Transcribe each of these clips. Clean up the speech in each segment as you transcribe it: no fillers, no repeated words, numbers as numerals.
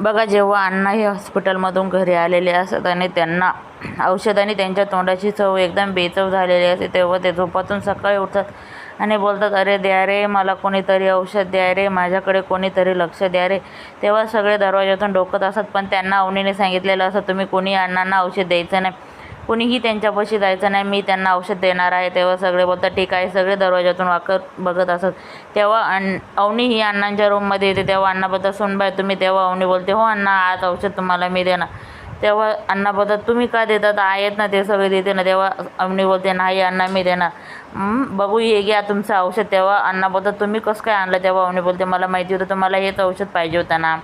बघा, जेव्हा अण्णा हे हॉस्पिटलमधून घरी आलेले असतात आणि त्यांना औषधाने त्यांच्या तोंडाची चव एकदम बेचव झालेली असते, तेव्हा ते झोपातून सकाळी उठतात आणि बोलतात, अरे द्या रे, मला कोणीतरी औषध द्या रे, माझ्याकडे कोणीतरी लक्ष द्या रे. तेव्हा सगळे दरवाजातून डोकत असतात, पण त्यांना अवनीने सांगितलेलं असं, तुम्ही कोणी अण्णांना औषध द्यायचं नाही, कुणीही त्यांच्यापाशी जायचं नाही, मी त्यांना औषध देणार आहे. तेव्हा सगळे बोलतात, ठीक आहे. सगळे दरवाजातून वाकत बघत असत. तेव्हा अवनी ही अण्णांच्या रूममध्ये येते. तेव्हा अण्णा बोलतात, सुनबाई तुम्ही. तेव्हा अवनी बोलते, हो अण्णा, आज औषध तुम्हाला मी देणार. तेव्हा अण्णा बोलतात, तुम्ही का देतात, आहेत ना ते सगळे देते ना. तेव्हा अवनी बोलते, नाही अण्णा, मी देणार. बघू, हे घ्या तुमचं औषध. तेव्हा अण्णा बोलतात, तुम्ही कसं काय आणलं. तेव्हा अवनी बोलते, मला माहिती होतं तुम्हाला हेच औषध पाहिजे होतं ना.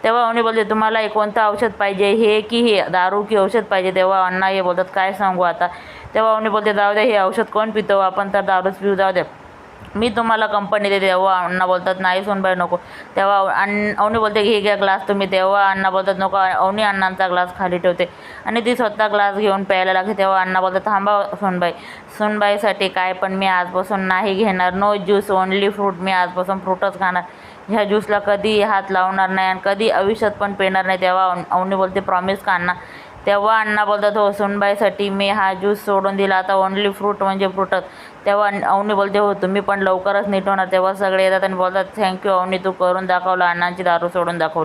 तेव्हा अवनी बोलते, तुम्हाला कोणतं औषध पाहिजे, हे की हे, दारू की औषध पाहिजे. तेव्हा अण्णा हे बोलतात, काय सांगू आता. तेव्हा अवनी बोलते, जाऊ द्या, हे औषध कोण पितो, आपण तर दारूच पिऊ, जाऊ द्या, मी तुम्हाला कंपनी देते. तेव्हा अण्णा बोलतात, नाही सुनबाई नको. तेव्हा अवनी बोलते, हे घ्या ग्लास तुम्ही. तेव्हा अण्णा बोलतात, नको. अवनी अण्णांचा ग्लास खाली ठेवते आणि ती स्वतः ग्लास घेऊन प्यायला लागते. तेव्हा अण्णा बोलतात, थांबा सुनबाई, सुनबाईसाठी काय पण मी आजपासून नाही घेणार. No juice, only fruit. मी आजपासून फ्रूटच खाणार. ह्या ज्यूसला कधी हात लावणार नाही आणि कधी आयुष्यात पण पिणार नाही. तेव्हा अवनी बोलते, प्रॉमिस का अण्णा. तेव्हा अण्णा बोलतात, हो, सुनबाईसाठी मी हा ज्यूस सोडून दिला, आता ओनली फ्रूट म्हणजे फ्रूटच. तेव्हा अवनी बोलते, हो, तुम्ही पण लवकरच नीट होणार. तेव्हा सगळे येतात आणि बोलतात, थँक्यू अवनी, तू करून दाखवलं, अण्णांची दारू सोडून दाखवली.